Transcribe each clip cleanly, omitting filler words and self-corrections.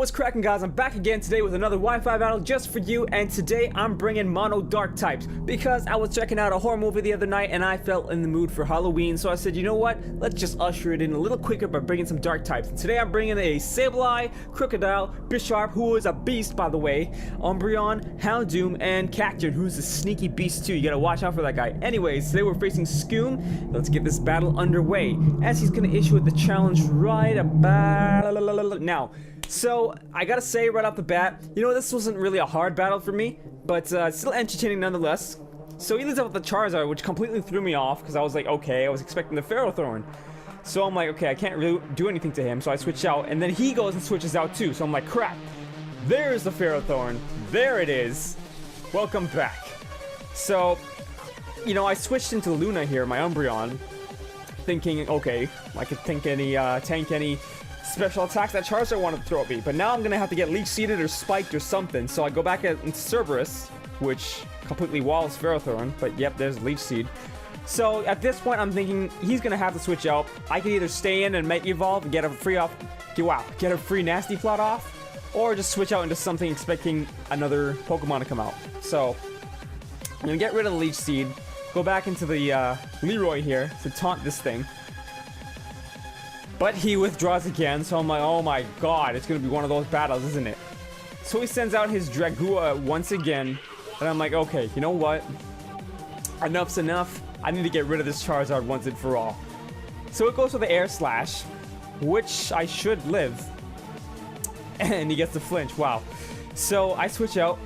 what's cracking, guys? I'm back again today with another Wi-Fi battle just for you, and today I'm bringing mono dark types because I was checking out a horror movie the other night and I felt in the mood for Halloween, so I said, you know what, let's just usher it in a little quicker by bringing some dark types. And today I'm bringing a Sableye, Crocodile, Bisharp, who is a beast by the way, Umbreon, Houndoom, and Cacturn, who's a sneaky beast too. You gotta watch out for that guy. Anyways, today we're facing Scoom. Let's get this battle underway as he's gonna issue the challenge right about now. So, I gotta say right off the bat, you know, this wasn't really a hard battle for me, but still entertaining nonetheless. So he leads up with the Charizard, which completely threw me off, because I was like, okay, I was expecting the Ferrothorn. So I'm like, okay, I can't really do anything to him, so I switch out, and then he goes and switches out too, so I'm like, crap. There's the Ferrothorn. There it is. Welcome back. So, you know, I switched into Luna here, my Umbreon, thinking, okay, I could tank any special attacks that Charizard wanted to throw at me, but now I'm gonna have to get Leech Seeded or Spiked or something, so I go back into Cerberus, which completely walls Ferrothorn, but yep, there's Leech Seed. So at this point, I'm thinking he's gonna have to switch out. I can either stay in and make Evolve and get a free Nasty Plot off, or just switch out into something expecting another Pokemon to come out. So I'm gonna get rid of the Leech Seed, go back into the Leroy here to taunt this thing. But he withdraws again, so I'm like, oh my god, it's gonna be one of those battles, isn't it? So he sends out his Dragua once again, and I'm like, okay, you know what? Enough's enough. I need to get rid of this Charizard once and for all. So it goes for the Air Slash, which I should live. And he gets the flinch, wow. So I switch out,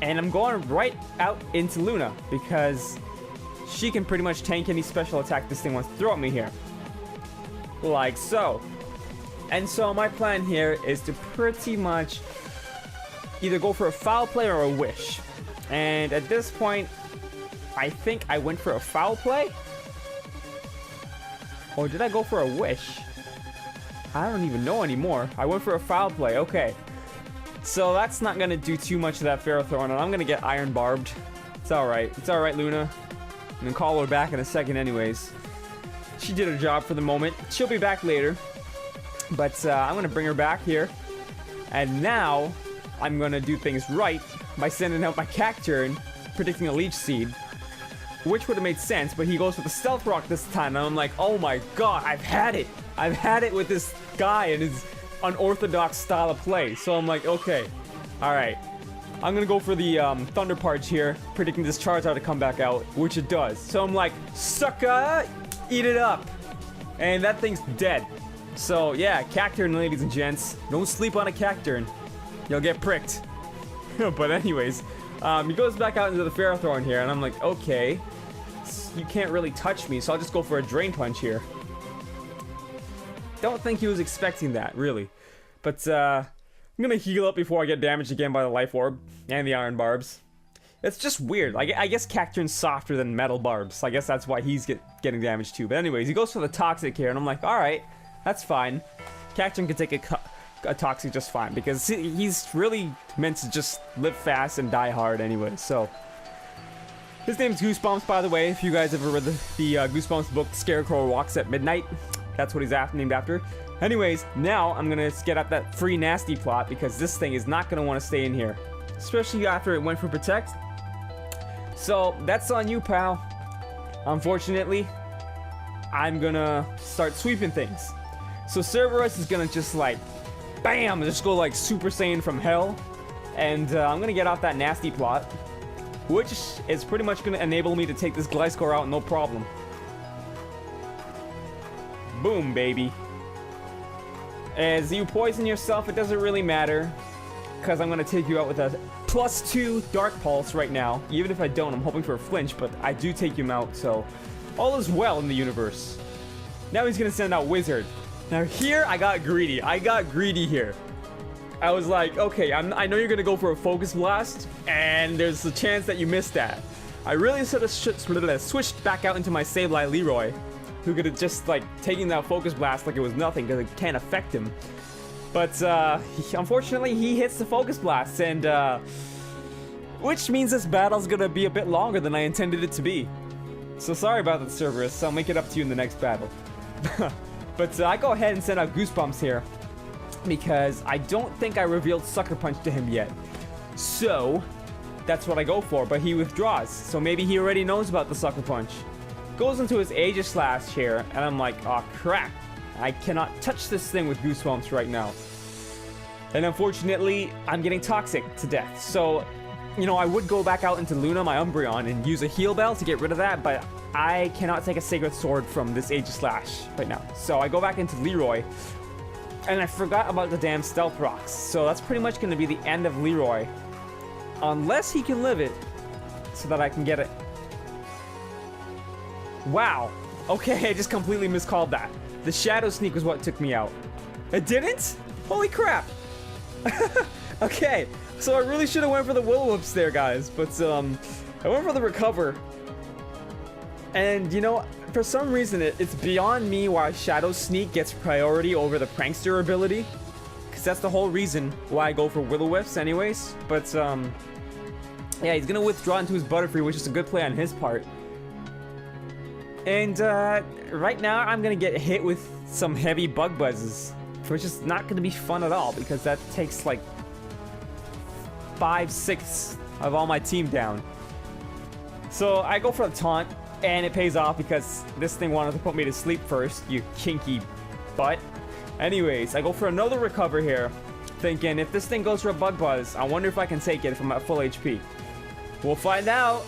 and I'm going right out into Luna, because she can pretty much tank any special attack this thing wants to throw at me here. Like so. And so my plan here is to pretty much either go for a foul play or a wish. And at this point, I think I went for a foul play? Or did I go for a wish? I don't even know anymore. I went for a foul play, okay. So that's not gonna do too much of that Ferrothorn, and I'm gonna get Iron Barbed. It's alright. It's alright, Luna. I'm gonna call her back in a second anyways. She did her job for the moment. She'll be back later. But I'm going to bring her back here. And now, I'm going to do things right by sending out my Cacturn, predicting a Leech Seed. Which would have made sense, but he goes for the Stealth Rock this time. And I'm like, oh my god, I've had it. I've had it with this guy and his unorthodox style of play. So I'm like, okay, alright. I'm going to go for the Thunder Punch here, predicting this Charizard to come back out, which it does. So I'm like, sucker! Eat it up. And that thing's dead. So yeah, Cacturn, ladies and gents. Don't sleep on a Cacturn. You'll get pricked. But anyways, he goes back out into the Ferrothorn here, and I'm like, okay, you can't really touch me, so I'll just go for a Drain Punch here. Don't think he was expecting that, really. But I'm gonna heal up before I get damaged again by the Life Orb and the Iron Barbs. It's just weird. I guess Cacturn's softer than Metal Barbs. I guess that's why he's getting damaged too. But anyways, he goes for the Toxic here, and I'm like, alright, that's fine. Cacturn can take a Toxic just fine, because he's really meant to just live fast and die hard anyway, so. His name's Goosebumps, by the way, if you guys ever read the Goosebumps book, Scarecrow Walks at Midnight. That's what he's named after. Anyways, now I'm gonna get out that free Nasty Plot, because this thing is not gonna want to stay in here. Especially after it went for Protect. So, that's on you, pal. Unfortunately, I'm gonna start sweeping things. So Cerberus is gonna just like, BAM! Just go like Super Saiyan from hell. And I'm gonna get off that Nasty Plot, which is pretty much gonna enable me to take this Gliscor out no problem. Boom, baby. As you poison yourself, it doesn't really matter, because I'm gonna take you out with a +2 Dark Pulse right now. Even if I don't, I'm hoping for a flinch, but I do take him out, so all is well in the universe. Now he's gonna send out Wizard. Now here, I got greedy. I got greedy here. I was like, okay, I know you're gonna go for a Focus Blast, and there's a chance that you missed that. I really sort of switched back out into my Sableye Leroy, who could have just like taken that Focus Blast like it was nothing, because it can't affect him. But, unfortunately, he hits the Focus Blast, and, which means this battle's gonna be a bit longer than I intended it to be. So sorry about that, Cerberus. I'll make it up to you in the next battle. But I go ahead and send out Goosebumps here. because I don't think I revealed Sucker Punch to him yet. So that's what I go for, but he withdraws. So maybe he already knows about the Sucker Punch. Goes into his Aegislash here, and I'm like, oh crap. I cannot touch this thing with Goosebumps right now. And unfortunately, I'm getting toxic to death. So, you know, I would go back out into Luna, my Umbreon, and use a Heal Bell to get rid of that, but I cannot take a Sacred Sword from this Aegislash right now. So I go back into Leroy, and I forgot about the damn Stealth Rocks. So that's pretty much going to be the end of Leroy. Unless he can live it, so that I can get it. Wow. Okay, I just completely miscalled that. The Shadow Sneak was what took me out. It didn't? Holy crap. Okay, so I really should have went for the Will-O-Wisps there, guys. But, I went for the Recover. And, you know, for some reason, it's beyond me why Shadow Sneak gets priority over the Prankster ability. Because that's the whole reason why I go for Will-O-Wisps anyways. But, yeah, he's gonna withdraw into his Butterfree, which is a good play on his part. And, right now, I'm gonna get hit with some heavy Bug Buzzes, which is not gonna be fun at all, because that takes, like, 5/6 of all my team down. So, I go for the Taunt, and it pays off because this thing wanted to put me to sleep first, you kinky butt. Anyways, I go for another Recover here, thinking if this thing goes for a Bug Buzz, I wonder if I can take it if I'm at full HP. We'll find out.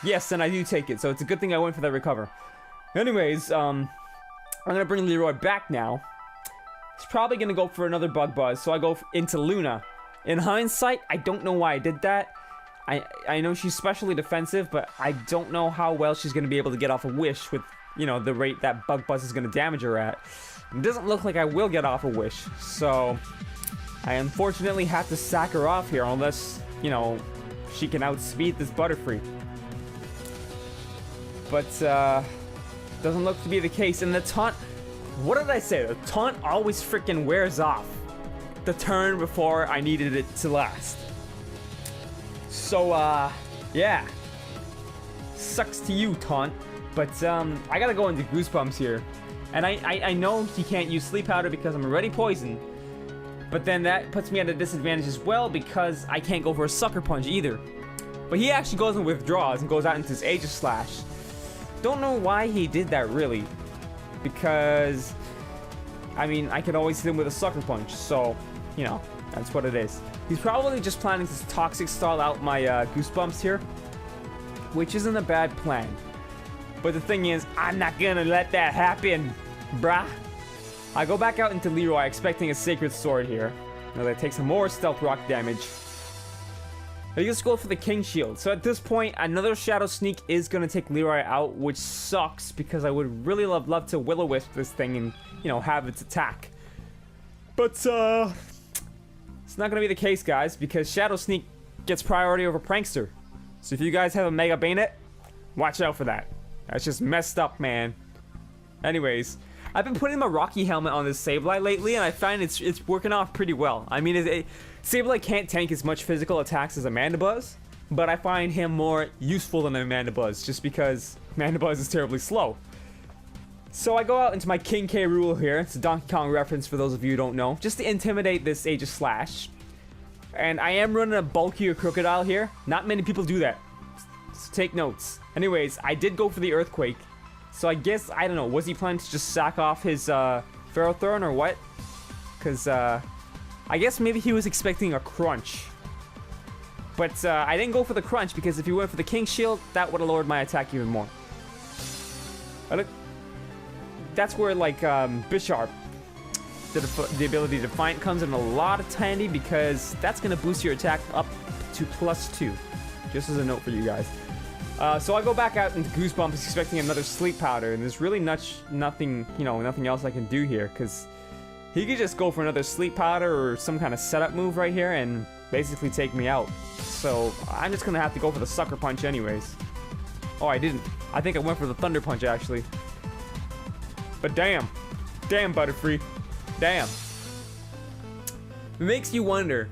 Yes, and I do take it, so it's a good thing I went for that Recover. Anyways, I'm gonna bring Leroy back now. He's probably gonna go for another Bug Buzz, so I go into Luna. In hindsight, I don't know why I did that. I know she's specially defensive, but I don't know how well she's gonna be able to get off a Wish with, you know, the rate that Bug Buzz is gonna damage her at. It doesn't look like I will get off a Wish, so I unfortunately have to sack her off here unless, you know, she can outspeed this Butterfree. But, doesn't look to be the case. And the Taunt, what did I say? The Taunt always freaking wears off the turn before I needed it to last. So, yeah. Sucks to you, Taunt. But, I gotta go into Goosebumps here. And I know he can't use Sleep Powder because I'm already poisoned. But then that puts me at a disadvantage as well because I can't go for a Sucker Punch either. But he actually goes and withdraws and goes out into his Aegislash. Don't know why he did that really. Because, I mean, I could always hit him with a Sucker Punch. So, you know, that's what it is. He's probably just planning to Toxic Stall out my Goosebumps here. Which isn't a bad plan. But the thing is, I'm not gonna let that happen, brah. I go back out into Leroy expecting a Sacred Sword here. Now that takes some more Stealth Rock damage. I just go for the King Shield. So at this point, another Shadow Sneak is going to take Leroy out, which sucks because I would really love to Will-O-Wisp this thing and, you know, have its attack. But, it's not going to be the case, guys, because Shadow Sneak gets priority over Prankster. So if you guys have a Mega Bayonet, watch out for that. That's just messed up, man. Anyways, I've been putting my Rocky helmet on this Sableye lately, and I find it's working off pretty well. I mean, Sableye can't tank as much physical attacks as Amandabuzz, but I find him more useful than Amandabuzz, just because Amandabuzz is terribly slow. So I go out into my King K. Rool here. It's a Donkey Kong reference for those of you who don't know, just to intimidate this Aegislash. And I am running a bulkier Crocodile here. Not many people do that, so take notes. Anyways, I did go for the Earthquake. So I guess, I don't know, was he planning to just sack off his Ferrothorn or what? Because I guess maybe he was expecting a Crunch. But I didn't go for the Crunch because if he went for the King Shield, that would have lowered my attack even more. That's where, like, Bisharp, the ability to Defiant comes in a lot of handy because that's going to boost your attack up to +2. Just as a note for you guys. So I go back out into Goosebumps expecting another Sleep Powder, and there's really nothing, you know, nothing else I can do here, because he could just go for another Sleep Powder or some kind of setup move right here and basically take me out. So I'm just going to have to go for the Sucker Punch anyways. Oh, I didn't. I think I went for the Thunder Punch, actually. But damn. Damn, Butterfree. Damn. It makes you wonder,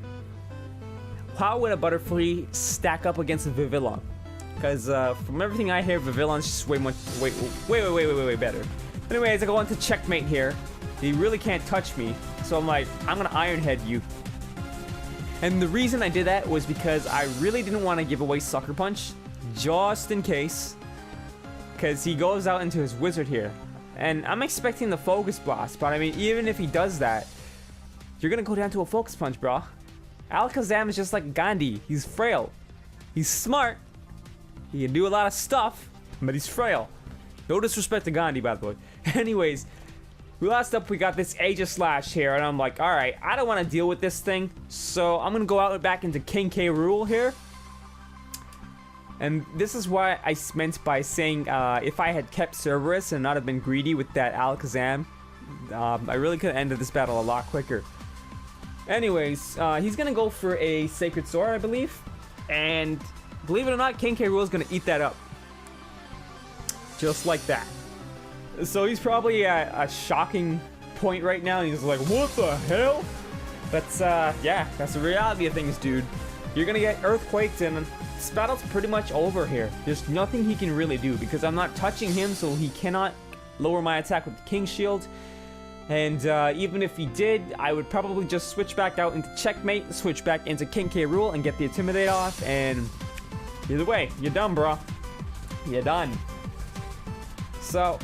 how would a Butterfree stack up against a Vivillon? Because from everything I hear, Vivillon's just way better. Anyways, I go on to checkmate here. He really can't touch me. So I'm like, I'm gonna Iron Head you. And the reason I did that was because I really didn't want to give away Sucker Punch, just in case. Because he goes out into his wizard here. And I'm expecting the Focus Blast, but I mean, even if he does that, you're gonna go down to a Focus Punch, bro. Alakazam is just like Gandhi. He's frail. He's smart. He can do a lot of stuff, but he's frail. No disrespect to Gandhi, by the way. Anyways, last up we got this Aegis Slash here, and I'm like, alright, I don't want to deal with this thing, so I'm gonna go out and back into King K. Rool here. And this is why I meant by saying if I had kept Cerberus and not have been greedy with that Alakazam, I really could have ended this battle a lot quicker. Anyways, he's gonna go for a Sacred Sword, I believe. And believe it or not, King K. Rool is gonna eat that up. Just like that. So he's probably at a shocking point right now. He's like, what the hell? That's, yeah, that's the reality of things, dude. You're gonna get Earthquaked, and this battle's pretty much over here. There's nothing he can really do because I'm not touching him, so he cannot lower my attack with the King Shield. And even if he did, I would probably just switch back out into Checkmate, switch back into King K. Rool, and get the Intimidate off. And either way, you're done, bro. You're done. So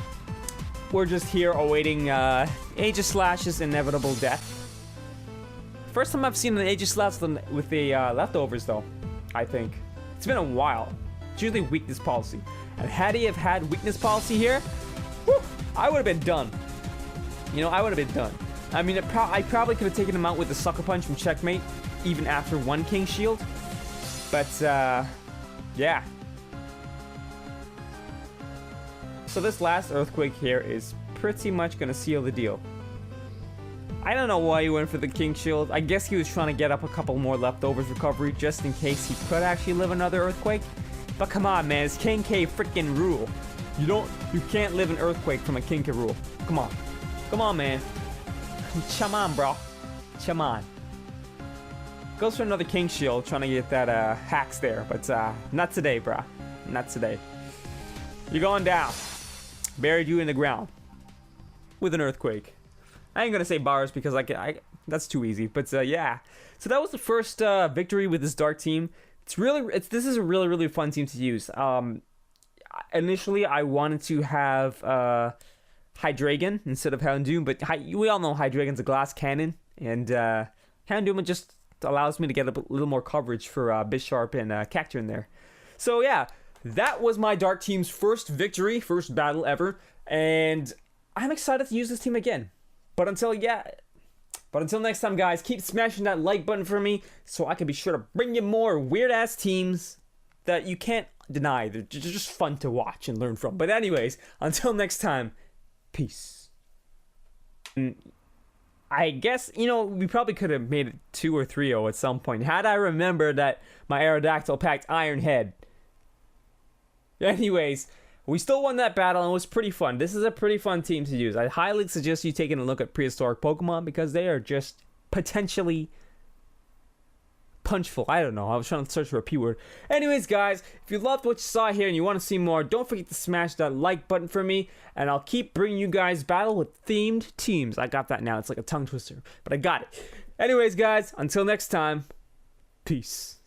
we're just here awaiting Aegis Slash's inevitable death. First time I've seen an Aegis Slash with the leftovers, though, I think. It's been a while. It's usually weakness policy. And had he have had weakness policy here, whew, I would have been done. You know, I would have been done. I mean, I probably could have taken him out with the Sucker Punch from Checkmate, even after one King Shield. But, yeah. So this last Earthquake here is pretty much going to seal the deal. I don't know why he went for the King Shield. I guess he was trying to get up a couple more leftovers recovery just in case he could actually live another Earthquake. But come on, man, it's King K freaking Rool. You can't live an Earthquake from a King K Rool. Come on. Come on, man. Come on, bro. Come on. Goes for another King Shield, trying to get that hacks there. But not today, bro. Not today. You're going down. Buried you in the ground. With an Earthquake. I ain't gonna say bars because that's too easy. But yeah. So that was the first victory with this Dark team. This is a really fun team to use. Initially, I wanted to have Hydreigon instead of Houndoom, but we all know Hydreigon's a glass cannon, and Houndoom just allows me to get a little more coverage for Bisharp and Cacturne in there. So yeah, that was my Dark team's first victory, first battle ever, and I'm excited to use this team again. But until next time, guys, keep smashing that like button for me so I can be sure to bring you more weird-ass teams that you can't deny. They're just fun to watch and learn from. But anyways, until next time, peace. And I guess, we probably could have made it 2 or 3-0 at some point had I remembered that my Aerodactyl packed Iron Head. Anyways, we still won that battle and it was pretty fun. This is a pretty fun team to use. I highly suggest you taking a look at prehistoric Pokemon because they are just potentially punchful. I don't know. I was trying to search for a P word. Anyways, guys, if you loved what you saw here and you want to see more, don't forget to smash that like button for me, and I'll keep bringing you guys battle with themed teams. I got that now. It's like a tongue twister, but I got it. Anyways, guys, until next time, peace.